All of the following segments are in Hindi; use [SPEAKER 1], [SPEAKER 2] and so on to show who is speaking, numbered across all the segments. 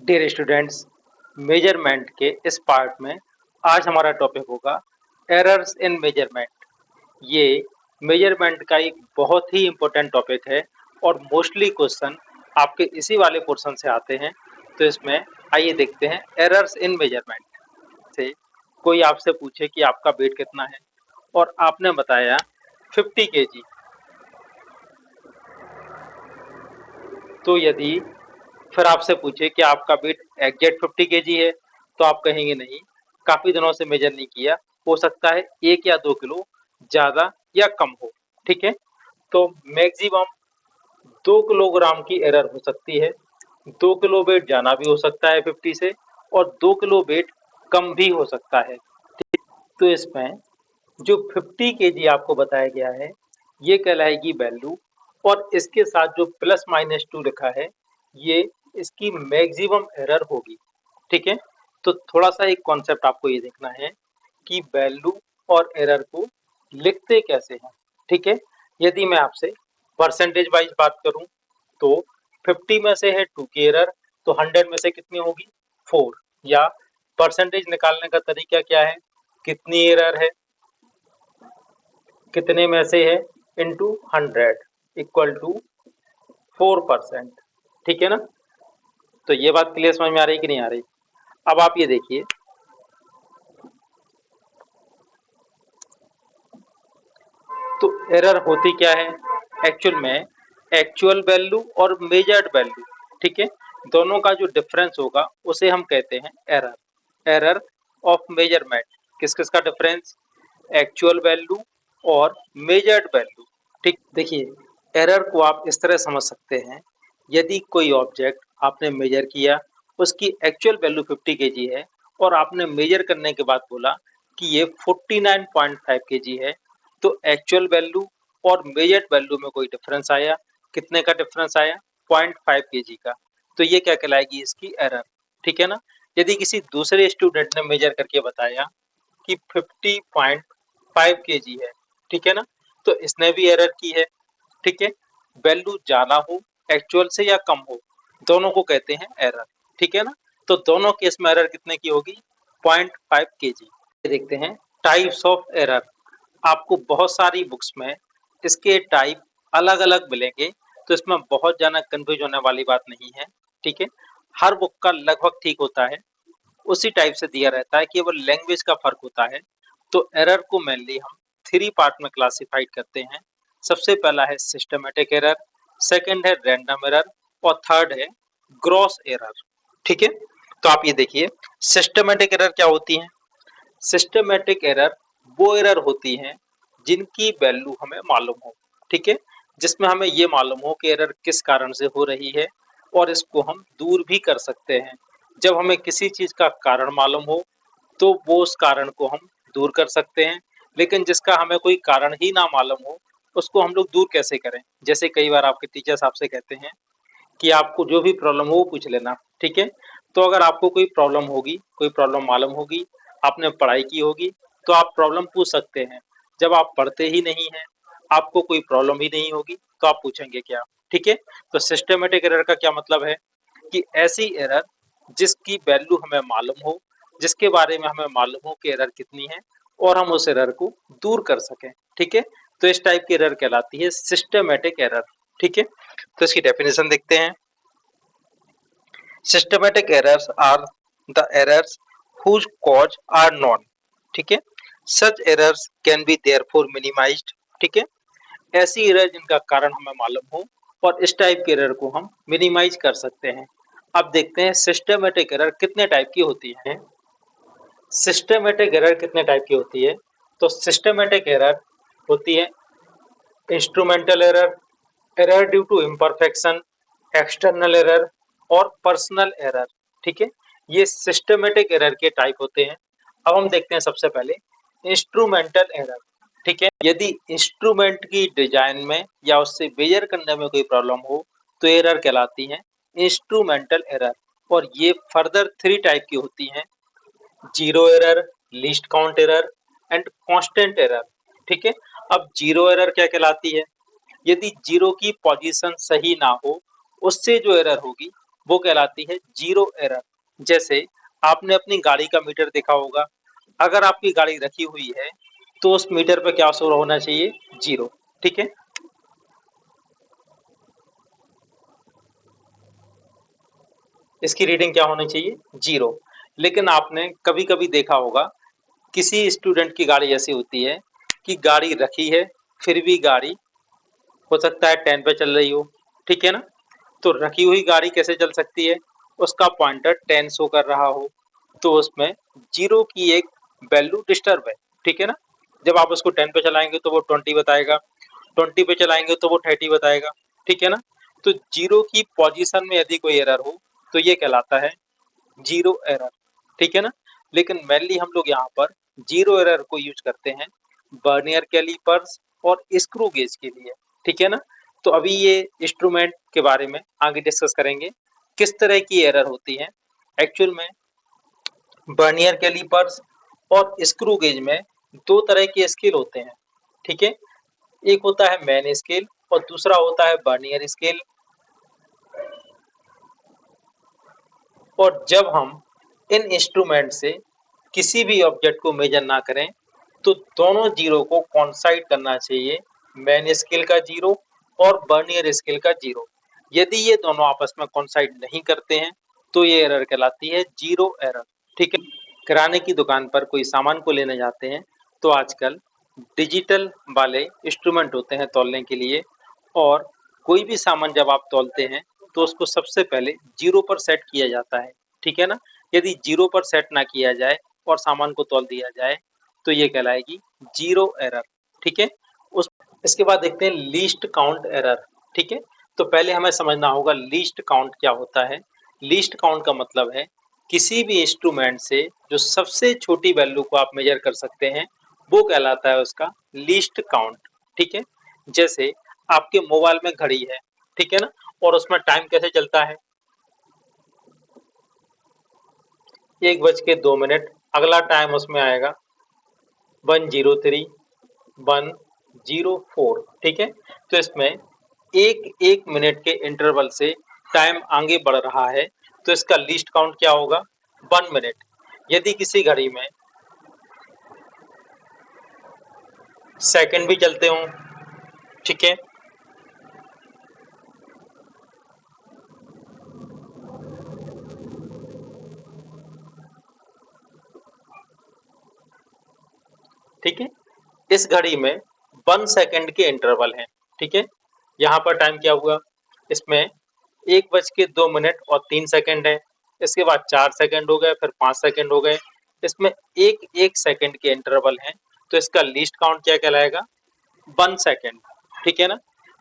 [SPEAKER 1] डियर स्टूडेंट्स, मेजरमेंट के इस पार्ट में आज हमारा टॉपिक होगा एरर्स इन मेजरमेंट। ये मेजरमेंट का एक बहुत ही इम्पोर्टेंट टॉपिक है और मोस्टली क्वेश्चन आपके इसी वाले पोर्शन से आते हैं। तो इसमें आइए देखते हैं एरर्स इन मेजरमेंट से कोई आपसे पूछे कि आपका वेट कितना है और आपने बताया 50 केजी। तो यदि फिर आपसे पूछे कि आपका वेट एग्जैक्ट 50 केजी है तो आप कहेंगे नहीं, काफी दिनों से मेजर नहीं किया, हो सकता है 1 या 2 किलो ज्यादा या कम हो। ठीक है, तो मैक्सिमम 2 किलोग्राम की एरर हो सकती है। 2 किलो वेट जाना भी हो सकता है 50 से और 2 किलो वेट कम भी हो सकता है। तो इसमें जो 50 केजी आपको बताया गया है ये कहलाएगी वैल्यू और इसके साथ जो +-2 लिखा है ये इसकी मैक्सिमम एरर होगी। ठीक है, तो थोड़ा सा एक कॉन्सेप्ट आपको ये देखना है कि वैल्यू और एरर को लिखते कैसे हैं। ठीक है, यदि मैं आपसे परसेंटेज वाइज बात करूं तो 50 में से है 2 की एरर, तो 100 में से कितनी होगी 4। या परसेंटेज निकालने का तरीका क्या है, कितनी एरर है कितने में से है इंटू 100 इक्वल टू 4%। ठीक है ना, तो ये बात क्लियर समझ में आ रही है कि नहीं आ रही। अब आप ये देखिए, तो एरर होती क्या है एक्चुअल में, एक्चुअल वैल्यू और मेजर्ड वैल्यू, ठीक है, दोनों का जो डिफरेंस होगा उसे हम कहते हैं एरर। एरर ऑफ मेजरमेंट, किस किस का डिफरेंस, एक्चुअल वैल्यू और मेजर्ड वैल्यू। ठीक, देखिए एरर को आप इस तरह समझ सकते हैं, यदि कोई ऑब्जेक्ट आपने मेजर किया, उसकी एक्चुअल वैल्यू 50 केजी है और आपने मेजर करने के बाद बोला कि ये 49.5 केजी है, तो एक्चुअल वैल्यू और मेजर्ड वैल्यू में कोई डिफरेंस आया, कितने का डिफरेंस आया 0.5 केजी का, तो ये क्या कहलाएगी इसकी एरर। ठीक है ना, यदि किसी दूसरे स्टूडेंट ने मेजर करके बताया कि 50.5 केजी है, ठीक है ना, तो इसने भी एरर की है। ठीक है, वैल्यू ज्यादा हो एक्चुअल से या कम हो, दोनों को कहते हैं एरर। ठीक है ना, तो दोनों केस में एरर कितने की होगी 0.5 केजी। देखते हैं टाइप्स ऑफ एरर। आपको बहुत सारी बुक्स में इसके टाइप अलग अलग मिलेंगे, तो इसमें बहुत ज्यादा कंफ्यूज होने वाली बात नहीं है। ठीक है, हर बुक का लगभग ठीक होता है, उसी टाइप से दिया रहता है, केवल लैंग्वेज का फर्क होता है। तो एरर को मेनली हम 3 पार्ट में क्लासिफाइड करते हैं। सबसे पहला है सिस्टमेटिक एरर, सेकंड है रैंडम एरर और थर्ड है ग्रॉस एरर। ठीक है, तो आप ये देखिए सिस्टमेटिक एरर क्या होती है। सिस्टमेटिक एरर वो एरर होती हैं जिनकी वैल्यू हमें मालूम हो। ठीक है, जिसमें हमें ये मालूम हो कि एरर किस कारण से हो रही है और इसको हम दूर भी कर सकते हैं। जब हमें किसी चीज का कारण मालूम हो तो वो उस कारण को हम दूर कर सकते हैं, लेकिन जिसका हमें कोई कारण ही ना मालूम हो उसको हम लोग दूर कैसे करें। जैसे कई बार आपके टीचर्स आपसे कहते हैं कि आपको जो भी प्रॉब्लम हो वो पूछ लेना। ठीक है, तो अगर आपको कोई प्रॉब्लम होगी, कोई प्रॉब्लम मालूम होगी, आपने पढ़ाई की होगी, तो आप प्रॉब्लम पूछ सकते हैं। जब आप पढ़ते ही नहीं हैं, आपको कोई प्रॉब्लम ही नहीं होगी, तो आप पूछेंगे क्या। ठीक है, तो सिस्टमेटिक एरर का क्या मतलब है कि ऐसी एरर जिसकी वैल्यू हमें मालूम हो, जिसके बारे में हमें मालूम हो कि एरर कितनी है और हम उस एरर को दूर कर सकें। ठीक है, तो इस टाइप की एरर कहलाती है सिस्टमेटिक एरर। ठीक है, तो इसकी डेफिनेशन देखते हैं। Systematic errors are the errors whose cause are known। ठीक है, such errors can be therefore minimised. ठीक है, ऐसी एरर जिनका कारण हमें मालूम हो और इस टाइप के एरर को हम मिनिमाइज कर सकते हैं। अब देखते हैं सिस्टमेटिक एरर कितने टाइप की होती है। सिस्टमेटिक एरर कितने टाइप की होती है, तो सिस्टमेटिक एरर होती है instrumental error, error due to imperfection, external error और पर्सनल एरर। ठीक है, ये सिस्टमेटिक एरर के टाइप होते हैं। अब हम देखते हैं सबसे पहले इंस्ट्रूमेंटल एरर। ठीक है, यदि इंस्ट्रूमेंट की डिजाइन में या उससे मेजर करने में कोई प्रॉब्लम हो तो एरर कहलाती है इंस्ट्रूमेंटल एरर। और ये फर्दर 3 टाइप की होती हैं, zero error, least count error and constant error. ठीक है, अब जीरो एरर क्या कहलाती है, यदि जीरो की पोजीशन सही ना हो उससे जो एरर होगी वो कहलाती है जीरो एरर। जैसे आपने अपनी गाड़ी का मीटर देखा होगा, अगर आपकी गाड़ी रखी हुई है तो उस मीटर पे क्या शो होना चाहिए? जीरो। ठीक है, इसकी रीडिंग क्या होनी चाहिए? जीरो। लेकिन आपने कभी कभी देखा होगा किसी स्टूडेंट की गाड़ी ऐसी होती है कि गाड़ी रखी है, फिर भी गाड़ी हो सकता है 10 पे चल रही हो। ठीक है ना? तो रखी हुई गाड़ी कैसे चल सकती है? उसका पॉइंटर 10 शो कर रहा हो, तो उसमें जीरो की एक वैल्यू डिस्टर्ब है। ठीक है ना? जब आप उसको 10 पे चलाएंगे तो वो 20 बताएगा, 20 पे चलाएंगे तो वो 30 बताएगा। ठीक है ना? तो जीरो की पोजीशन में यदि कोई एरर हो तो ये कहलाता है जीरो एरर। ठीक है ना? लेकिन मेनली हम लोग यहाँ पर जीरो एरर को यूज करते हैं वर्नियर कैलिपर्स और स्क्रू गेज के लिए। ठीक है ना? तो अभी ये इंस्ट्रूमेंट के बारे में आगे डिस्कस करेंगे, किस तरह की एरर होती है। एक्चुअल में वर्नियर कैलिपर्स और स्क्रू गेज में दो तरह के स्केल होते हैं। ठीक है, एक होता है मैन स्केल और दूसरा होता है वर्नियर स्केल। और जब हम इन इंस्ट्रूमेंट से किसी भी ऑब्जेक्ट को मेजर ना करें तो दोनों जीरो को कॉन्साइड करना चाहिए, मैन स्केल का जीरो और वर्नियर स्केल का जीरो। यदि ये दोनों आपस में कॉन्साइड नहीं करते हैं तो ये एरर कहलाती है जीरो एरर। ठीक है, किराने की दुकान पर कोई सामान को लेने जाते हैं तो आजकल डिजिटल वाले इंस्ट्रूमेंट होते हैं तौलने के लिए। और कोई भी सामान जब आप तौलते हैं तो उसको सबसे पहले जीरो पर सेट किया जाता है। ठीक है ना? यदि जीरो पर सेट ना किया जाए और सामान को तौल दिया जाए तो ये कहलाएगी जीरो एरर। ठीक है, उस इसके बाद देखते हैं लीस्ट काउंट एरर। ठीक है, तो पहले हमें समझना होगा लीस्ट काउंट क्या होता है। लीस्ट काउंट का मतलब है किसी भी इंस्ट्रूमेंट से जो सबसे छोटी वैल्यू को आप मेजर कर सकते हैं वो कहलाता है उसका लीस्ट काउंट। ठीक है, जैसे आपके मोबाइल में घड़ी है, ठीक है ना, और उसमें टाइम कैसे चलता है? 1:02, अगला टाइम उसमें आएगा 1:03, 1:04। ठीक है, तो इसमें एक एक मिनट के इंटरवल से टाइम आगे बढ़ रहा है, तो इसका लीस्ट काउंट क्या होगा? 1 मिनट। यदि किसी घड़ी में सेकंड भी चलते हों, ठीक है, ठीक है, इस घड़ी में 1 सेकंड के इंटरवल हैं। ठीक है, यहाँ पर टाइम क्या हुआ? इसमें 1:02 और 3 सेकंड है, इसके बाद 4 सेकंड हो गए, फिर 5 सेकंड हो गए। इसमें एक एक सेकंड के इंटरवल हैं, तो इसका लीस्ट काउंट क्या कहलाएगा? 1 सेकंड। ठीक है ना?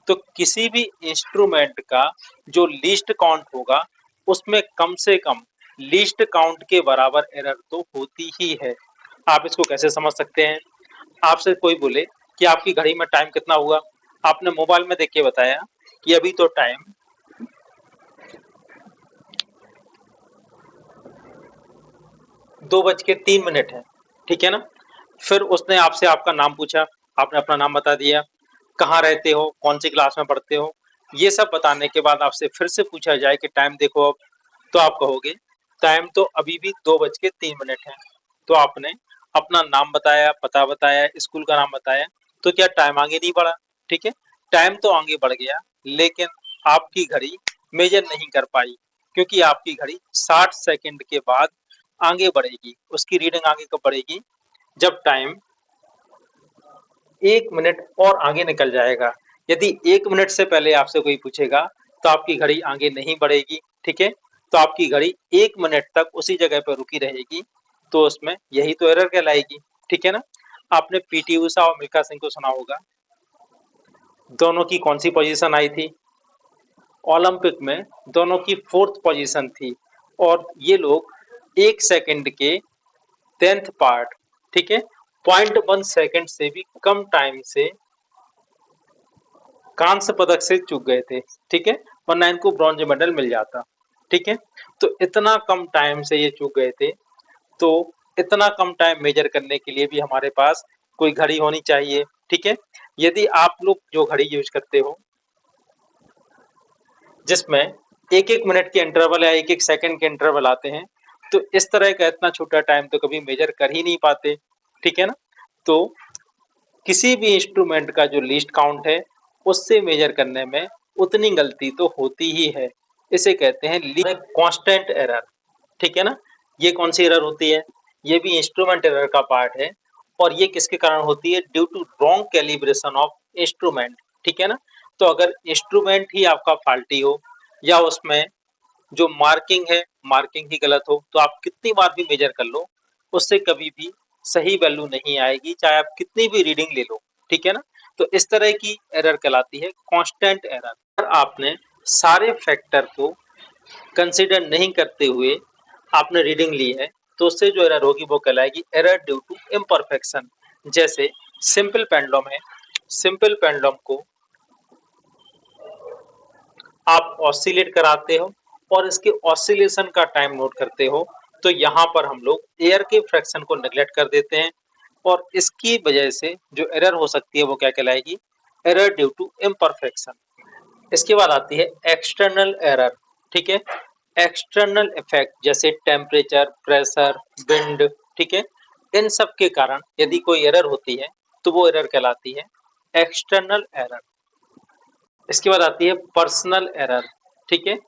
[SPEAKER 1] तो किसी भी इंस्ट्रूमेंट का जो लीस्ट काउंट होगा उसमें कम से कम लीस्ट काउंट के बराबर एरर तो होती ही है। आप इसको कैसे समझ सकते हैं? आपसे कोई बोले कि आपकी घड़ी में टाइम कितना हुआ, आपने मोबाइल में देख के बताया कि अभी तो टाइम 2:03 है। ठीक है ना? फिर उसने आपसे आपका नाम पूछा, आपने अपना नाम बता दिया, कहाँ रहते हो, कौन सी क्लास में पढ़ते हो, ये सब बताने के बाद आपसे फिर से पूछा जाए कि टाइम देखो अब, तो आप कहोगे टाइम तो अभी भी 2:03 है। तो आपने अपना नाम बताया, पता बताया, स्कूल का नाम बताया, तो क्या टाइम आगे नहीं बढ़ा? ठीक है, टाइम तो आगे बढ़ गया, लेकिन आपकी घड़ी मेजर नहीं कर पाई, क्योंकि आपकी घड़ी 60 सेकंड के बाद आगे बढ़ेगी। उसकी रीडिंग आगे कब बढ़ेगी? जब टाइम 1 मिनट और आगे निकल जाएगा। यदि 1 मिनट से पहले आपसे कोई पूछेगा तो आपकी घड़ी आगे नहीं बढ़ेगी। ठीक है, तो आपकी घड़ी 1 मिनट तक उसी जगह पर रुकी रहेगी, तो उसमें यही तो एरर कहलाएगी। ठीक है ना? आपने पीटी उषा और मिल्खा सिंह को सुना होगा, दोनों की कौन सी पोजीशन आई थी? ओलंपिक में दोनों की फोर्थ पोजीशन थी। और ये लोग 1 सेकंड के 10th पार्ट, ठीक है, 0.1 सेकंड से भी कम टाइम से कांस्य पदक से चूक गए थे। ठीक है, वरना इनको ब्रॉन्ज मेडल मिल जाता। ठीक है, तो इतना कम टाइम से ये चूक गए थे। तो इतना कम टाइम मेजर करने के लिए भी हमारे पास कोई घड़ी होनी चाहिए। ठीक है, यदि आप लोग जो घड़ी यूज करते हो जिसमें एक एक मिनट के इंटरवल या एक एक सेकंड के इंटरवल आते हैं, तो इस तरह का इतना छोटा टाइम तो कभी मेजर कर ही नहीं पाते, ठीक है ना। तो किसी भी इंस्ट्रूमेंट का जो लीस्ट काउंट है उससे मेजर करने में उतनी गलती तो होती ही है, इसे कहते हैं कांस्टेंट एरर, ठीक है ना। ये कौन सी एरर होती है, ये भी इंस्ट्रूमेंट एरर का पार्ट है, और ये किसके कारण होती है, due to wrong calibration of instrument, ठीक है ना। तो अगर इंस्ट्रूमेंट ही आपका फाल्टी हो या उसमें जो मार्किंग है मार्किंग ही गलत हो, तो आप कितनी बार भी मेजर कर लो उससे कभी भी सही वैल्यू नहीं आएगी, चाहे आप कितनी भी रीडिंग ले लो, ठीक है ना। तो इस तरह की एरर कहलाती है कांस्टेंट एरर। अगर आपने सारे फैक्टर को कंसीडर नहीं करते हुए आपने रीडिंग ली है, तो उससे जो एरर होगी वो कहलाएगी एरर ड्यू टू इम्परफेक्शन। जैसे सिंपल पेंडुलम है, सिंपल पेंडुलम को आप ऑसिलेट कराते हो और इसके ऑसिलेशन का टाइम नोट करते हो, तो यहाँ पर हम लोग एयर के फ्रैक्शन को नेग्लेक्ट कर देते हैं, और इसकी वजह से जो एरर हो सकती है वो क्या कहलाएगी, एरर ड्यू टू इम्परफेक्शन। इसके बाद आती है एक्सटर्नल एरर, ठीक है। एक्सटर्नल इफेक्ट जैसे टेम्परेचर, प्रेशर, विंड, ठीक है, इन सब के कारण यदि कोई एरर होती है तो वो एरर कहलाती है एक्सटर्नल एरर। इसके बाद आती है पर्सनल एरर, ठीक है।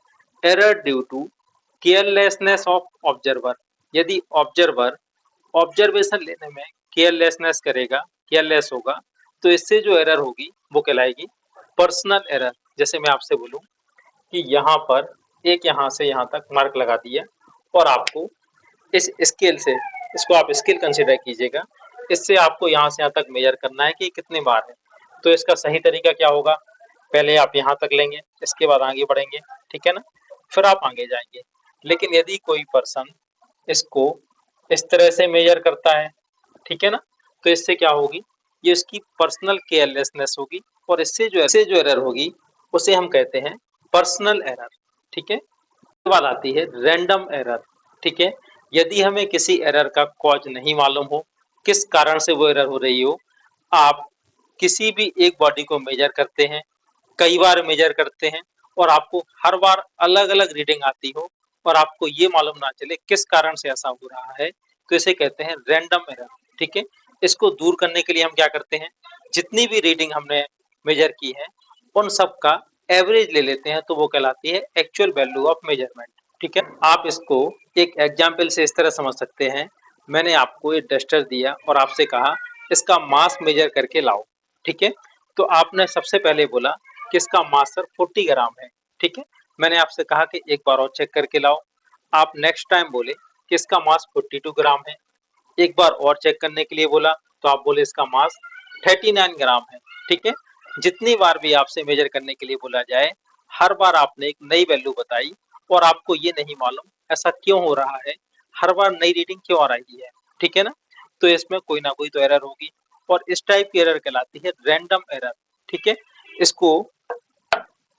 [SPEAKER 1] Error due to carelessness of observer. यदि ऑब्जर्वर ऑब्जर्वेशन लेने में केयरलेसनेस करेगा, केयरलेस होगा, तो इससे जो एरर होगी वो कहलाएगी पर्सनल एरर। जैसे मैं आपसे बोलूं कि यहाँ पर एक यहाँ से यहाँ तक मार्क लगा दिया, और आपको इस स्केल से, इसको आप स्केल कंसीडर कीजिएगा, इससे आपको यहाँ से यहाँ तक मेजर करना है कि कितने बार है। तो इसका सही तरीका क्या होगा, पहले आप यहाँ तक लेंगे, इसके बाद आगे बढ़ेंगे, ठीक है ना, फिर आप आगे जाएंगे। लेकिन यदि कोई पर्सन इसको इस तरह से मेजर करता है, ठीक है ना, तो इससे क्या होगी, ये इसकी पर्सनल केयरलेसनेस होगी, और इससे जो एरर होगी उसे हम कहते हैं पर्सनल एरर, ठीक है। उसके बाद आती है रैंडम एरर, ठीक है। यदि हमें किसी एरर का कॉज नहीं मालूम हो, किस कारण से वो एरर हो रही हो, आप किसी भी एक बॉडी को मेजर करते हैं, कई बार मेजर करते हैं, और आपको हर बार अलग अलग रीडिंग आती हो, और आपको ये मालूम ना चले किस कारण से ऐसा हो रहा है, तो इसे कहते हैं रैंडम एरर, ठीक है। इसको दूर करने के लिए हम क्या करते हैं, जितनी भी रीडिंग हमने मेजर की है उन सब का एवरेज ले लेते हैं, तो वो कहलाती है एक्चुअल वैल्यू ऑफ मेजरमेंट, ठीक है। आप इसको एक एग्जाम्पल से इस तरह समझ सकते हैं, मैंने आपको एक डस्टर दिया और आपसे कहा इसका मास मेजर करके लाओ, ठीक है। तो आपने सबसे पहले बोला कि इसका मास सर 40 ग्राम है, ठीक है। मैंने आपसे कहा कि एक बार और चेक करके लाओ, आप नेक्स्ट टाइम बोले कि इसका मास 42 ग्राम है, एक बार और चेक करने के लिए बोला, तो आप बोले इसका मास 39 ग्राम है, ठीक है। जितनी बार भी आपसे मेजर करने के लिए बोला जाए, हर बार आपने एक नई वैल्यू बताई, और आपको ये नहीं मालूम ऐसा क्यों हो रहा है, हर बार नई रीडिंग क्यों आ रही है, ठीक है ना। तो इसमें कोई ना कोई तो एरर होगी, और इस टाइप की एरर कहलाती है रैंडम एरर, ठीक है। इसको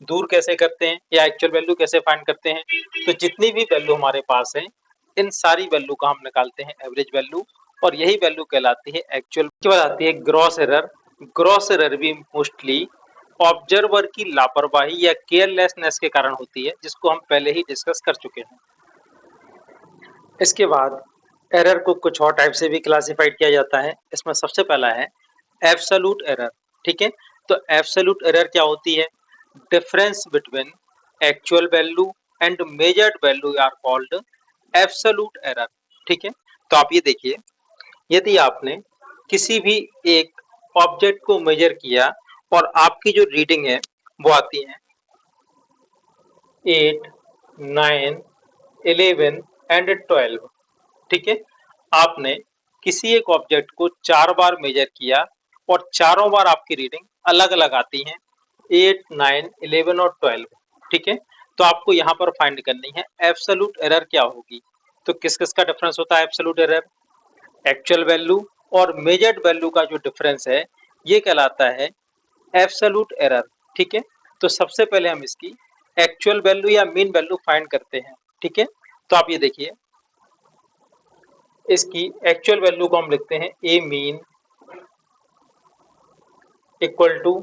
[SPEAKER 1] दूर कैसे करते हैं या एक्चुअल वैल्यू कैसे फाइंड करते हैं, तो जितनी भी वैल्यू हमारे पास है इन सारी वैल्यू का हम निकालते हैं एवरेज वैल्यू, और यही वैल्यू कहलाती है एक्चुअल। उसके बाद आती है ग्रॉस एरर। ग्रॉस एरर भी मोस्टली ऑब्जर्वर की लापरवाही या केयरलेसनेस के कारण होती है, जिसको हम पहले ही डिस्कस कर चुके हैं। इसके बाद एरर को कुछ और टाइप से भी क्लासिफाइड किया जाता है। इसमें सबसे पहला है एब्सोल्यूट एरर, ठीक है। तो एब्सोल्यूट एरर क्या होती है, difference between actual value and measured value are called absolute error, ठीक है। तो आप ये देखिए, यदि आपने किसी भी एक ऑब्जेक्ट को मेजर किया और आपकी जो रीडिंग है वो आती है 8, 9, 11 एंड 12, ठीक है। आपने किसी एक ऑब्जेक्ट को 4 बार मेजर किया और चारों बार आपकी रीडिंग अलग अलग आती हैं, 8, 9, 11 और 12, ठीक है। तो आपको यहाँ पर फाइंड करनी है एब्सोल्यूट एरर क्या होगी। तो किस किस का डिफरेंस होता है एब्सोल्यूट एरर, एक्चुअल वैल्यू और मेजर्ड वैल्यू का जो डिफरेंस है ये कहलाता है एब्सोल्यूट एरर, ठीक है। तो सबसे पहले हम इसकी एक्चुअल वैल्यू या मीन वैल्यू फाइंड करते हैं, ठीक है। तो आप ये देखिए, इसकी एक्चुअल वैल्यू को हम लिखते हैं A mean equal to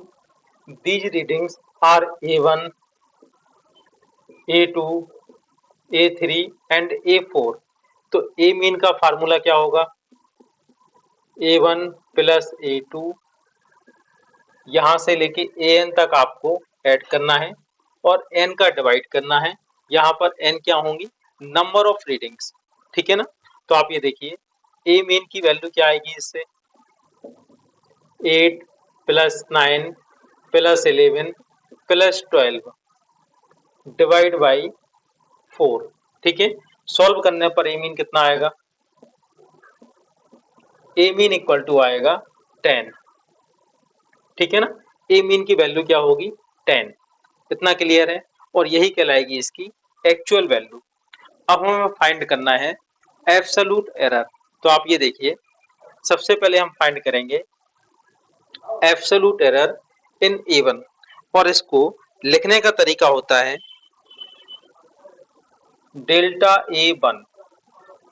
[SPEAKER 1] these readings are A one A2, A3 and A4। तो ए मीन का फार्मूला क्या होगा? A1 प्लस A2, यहां से लेके एन तक आपको ऐड करना है और एन का डिवाइड करना है। यहाँ पर एन क्या होंगी? नंबर ऑफ रीडिंग्स, ठीक है ना। तो आप ये देखिए ए मीन की वैल्यू क्या आएगी इससे? 8 plus 9 plus 11 plus 12 divide by 4, ठीक है। सॉल्व करने पर ए मीन कितना आएगा? ए मीन इक्वल टू आएगा 10, ठीक है ना। ए मीन की वैल्यू क्या होगी? 10। इतना क्लियर है? और यही कहलाएगी इसकी एक्चुअल वैल्यू। अब हमें फाइंड करना है एब्सोल्यूट एरर। तो आप ये देखिए, सबसे पहले हम फाइंड करेंगे एब्सोल्यूट एरर इन A1 और इसको लिखने का तरीका होता है डेल्टा A1,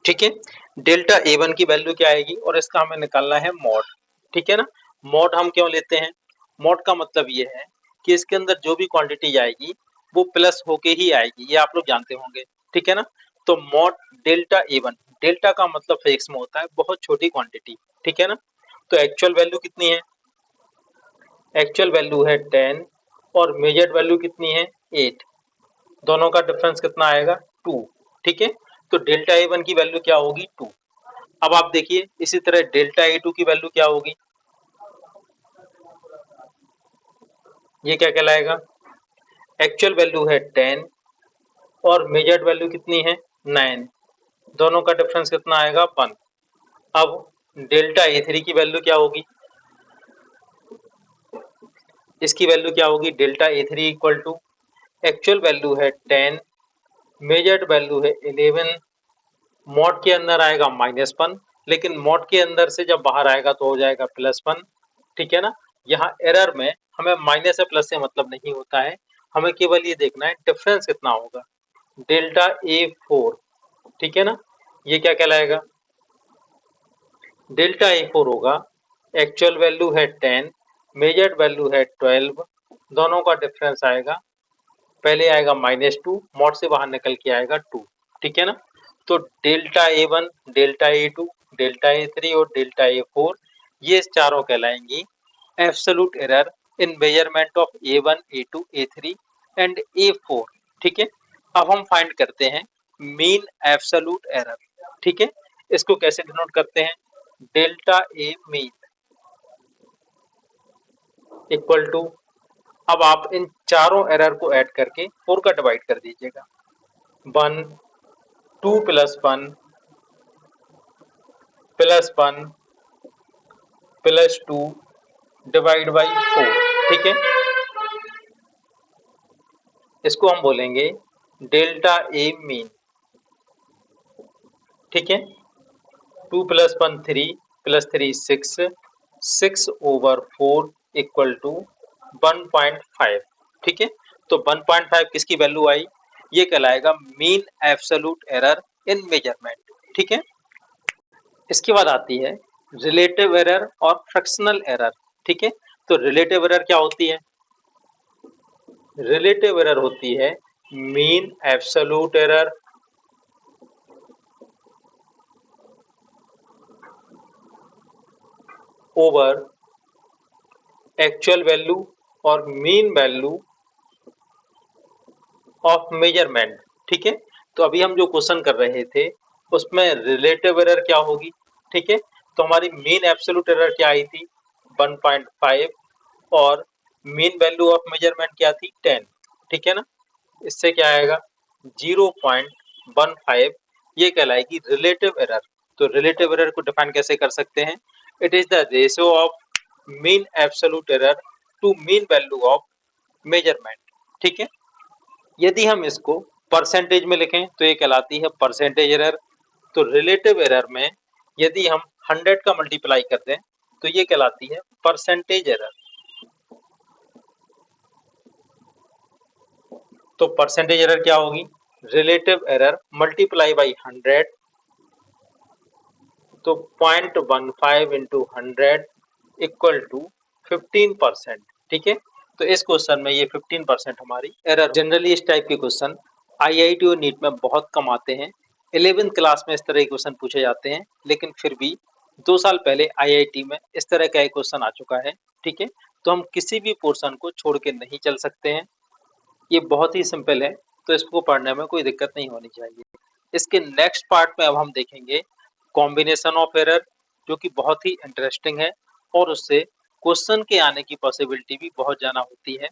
[SPEAKER 1] ठीक है। डेल्टा A1 की वैल्यू क्या आएगी और इसका हमें निकालना है मॉड, ठीक है ना। मॉड हम क्यों लेते हैं? मॉड का मतलब ये है कि इसके अंदर जो भी क्वांटिटी आएगी वो प्लस होके ही आएगी, ये आप लोग जानते होंगे, ठीक है ना। तो मॉड डेल्टा A1, डेल्टा का मतलब फिजिक्स में होता है बहुत छोटी क्वांटिटी, ठीक है ना। तो एक्चुअल वैल्यू कितनी है? एक्चुअल वैल्यू है 10 और मेजर्ड वैल्यू कितनी है? 8। दोनों का डिफरेंस कितना आएगा? 2, ठीक है। तो डेल्टा A1 की वैल्यू क्या होगी? 2। अब आप देखिए इसी तरह डेल्टा A2 की वैल्यू क्या होगी? ये क्या कहलाएगा? एक्चुअल वैल्यू है 10 और मेजर्ड वैल्यू कितनी है? 9। दोनों का डिफरेंस कितना आएगा? 1। अब डेल्टा A3 की वैल्यू क्या होगी? इसकी वैल्यू क्या होगी? Delta A3 equal to, actual value है 10, मेजर्ड वैल्यू है 11, मॉड के अंदर आएगा -1, लेकिन मॉड के अंदर से जब बाहर आएगा तो हो जाएगा +1, ठीक है ना। यहाँ एरर में हमें माइनस या प्लस से मतलब नहीं होता है, हमें केवल ये देखना है डिफरेंस कितना होगा। डेल्टा A4, ठीक है ना। ये क्या कहलाएगा? डेल्टा A4 होगा, एक्चुअल वैल्यू है 10, मेजर्ड वैल्यू है 12, दोनों का डिफरेंस आएगा, पहले आएगा -2, मॉड से बाहर निकल के आएगा 2, ठीक है ना। तो delta A1, delta A2, delta A3 और डेल्टा A4 ये चारों कहलाएंगी absolute error in measurement of A1, A2, A3 and A4, ठीक है। अब हम फाइंड करते हैं मीन एब्सोल्यूट एरर, ठीक है। इसको कैसे डिनोट करते हैं? Delta A mean equal to, अब आप इन चारों एरर को ऐड करके 4 का डिवाइड कर दीजिएगा। 1, 2 plus 1 plus 1 plus 2 divide by 4, ठीक है। इसको हम बोलेंगे डेल्टा ए मीन, ठीक है। 2 प्लस 1 3 प्लस 3 6, 6/4 इक्वल टू 1.5, ठीक है। तो 1.5 किसकी वैल्यू आई? ये कहलाएगा mean absolute error in measurement, ठीक है। इसके बाद आती है रिलेटिव एरर और फ्रैक्शनल एरर, ठीक है। तो रिलेटिव एरर क्या होती है? रिलेटिव एरर होती है mean absolute error over actual value और मीन वैल्यू ऑफ मेजरमेंट, ठीक है। तो अभी हम जो क्वेश्चन कर रहे थे उसमें रिलेटिव एरर क्या होगी, ठीक है। तो हमारी मीन एब्सोल्यूट एरर क्या आई थी? 1.5 और मीन वैल्यू ऑफ मेजरमेंट क्या थी? 10, ठीक है ना। इससे क्या आएगा? 0.15, ये कहलाएगी रिलेटिव एरर। तो रिलेटिव एरर को डिफाइन कैसे कर सकते हैं? It is the ratio of mean absolute error to mean value of measurement, ठीक है। यदि हम इसको परसेंटेज में लिखें तो ये कहलाती है परसेंटेज एरर। तो रिलेटिव एरर में यदि हम 100 का मल्टीप्लाई कर दें तो ये कहलाती है परसेंटेज एरर। तो परसेंटेज एरर क्या होगी? रिलेटिव एरर मल्टीप्लाई बाई 100, तो 0.15 इंटू 100 इक्वल टू 15%, ठीक है। तो इस क्वेश्चन में ये 15% हमारी एरर। जनरली इस टाइप के क्वेश्चन आईआईटी और नीट में बहुत कम आते हैं। 11th क्लास में इस तरह के क्वेश्चन पूछे जाते हैं, लेकिन फिर भी 2 साल पहले आईआईटी में इस तरह का एक क्वेश्चन आ चुका है। ठीक है, तो हम किसी भी पोर्शन को छोड़ के नहीं चल सकते हैं। ये बहुत ही सिंपल है, तो इसको पढ़ने में कोई दिक्कत नहीं होनी चाहिए। इसके नेक्स्ट पार्ट में अब हम देखेंगे कॉम्बिनेशन ऑफ एरर, जो कि बहुत ही इंटरेस्टिंग है और उससे क्वेश्चन के आने की पॉसिबिलिटी भी बहुत ज़्यादा होती है।